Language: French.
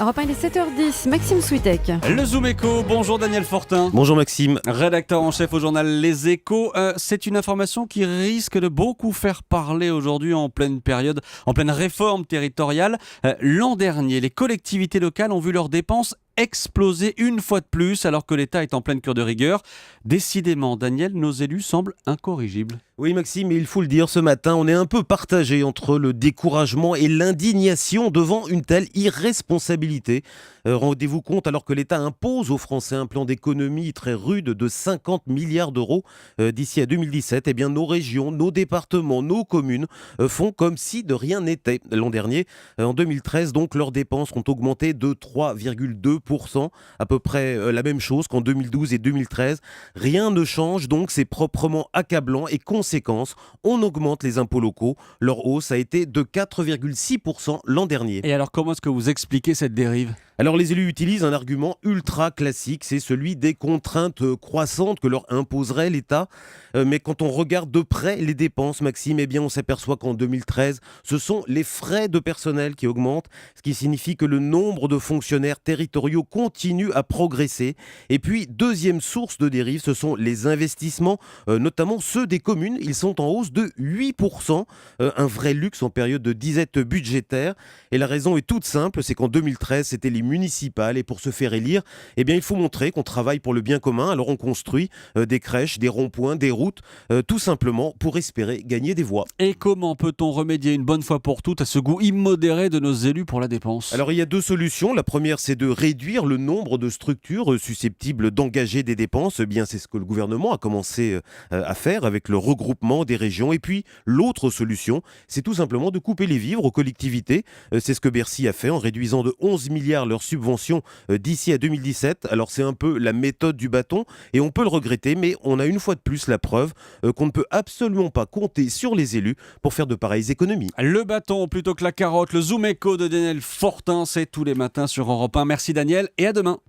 Europe 1, il est 7h10, Maxime Switek. Le Zoom Écho, bonjour Daniel Fortin. Bonjour Maxime. Rédacteur en chef au journal Les Échos. C'est une information qui risque de beaucoup faire parler aujourd'hui en pleine période, en pleine réforme territoriale. L'an dernier, les collectivités locales ont vu leurs dépenses exploser une fois de plus alors que l'État est en pleine cure de rigueur. Décidément, Daniel, nos élus semblent incorrigibles. Oui Maxime, il faut le dire, ce matin, on est un peu partagé entre le découragement et l'indignation devant une telle irresponsabilité. Rendez-vous compte, alors que l'État impose aux Français un plan d'économie très rude de 50 milliards d'euros d'ici à 2017, eh bien nos régions, nos départements, nos communes font comme si de rien n'était. L'an dernier, en 2013, donc, leurs dépenses ont augmenté de 3,2%, à peu près la même chose qu'en 2012 et 2013. Rien ne change, donc c'est proprement accablant et conséquence, on augmente les impôts locaux. Leur hausse a été de 4,6% l'an dernier. Et alors, comment est-ce que vous expliquez cette dérive ? Alors les élus utilisent un argument ultra classique, c'est celui des contraintes croissantes que leur imposerait l'État. Mais quand on regarde de près les dépenses, Maxime, eh bien on s'aperçoit qu'en 2013, ce sont les frais de personnel qui augmentent, ce qui signifie que le nombre de fonctionnaires territoriaux continue à progresser. Et puis, deuxième source de dérive, ce sont les investissements, notamment ceux des communes. Ils sont en hausse de 8%, un vrai luxe en période de disette budgétaire. Et la raison est toute simple, c'est qu'en 2013, c'était les municipales et pour se faire élire, eh bien, il faut montrer qu'on travaille pour le bien commun. Alors on construit des crèches, des ronds-points, des routes, tout simplement pour espérer gagner des voix. Et comment peut-on remédier une bonne fois pour toutes à ce goût immodéré de nos élus pour la dépense ? Alors il y a deux solutions. La première, c'est de réduire le nombre de structures susceptibles d'engager des dépenses. Eh bien, c'est ce que le gouvernement a commencé à faire avec le regroupement des régions. Et puis l'autre solution, c'est tout simplement de couper les vivres aux collectivités. C'est ce que Bercy a fait en réduisant de 11 milliards leurs subventions d'ici à 2017. Alors c'est un peu la méthode du bâton et on peut le regretter, mais on a une fois de plus la preuve qu'on ne peut absolument pas compter sur les élus pour faire de pareilles économies. Le bâton plutôt que la carotte, le Zoom Écho de Daniel Fortin, c'est tous les matins sur Europe 1. Merci Daniel et à demain.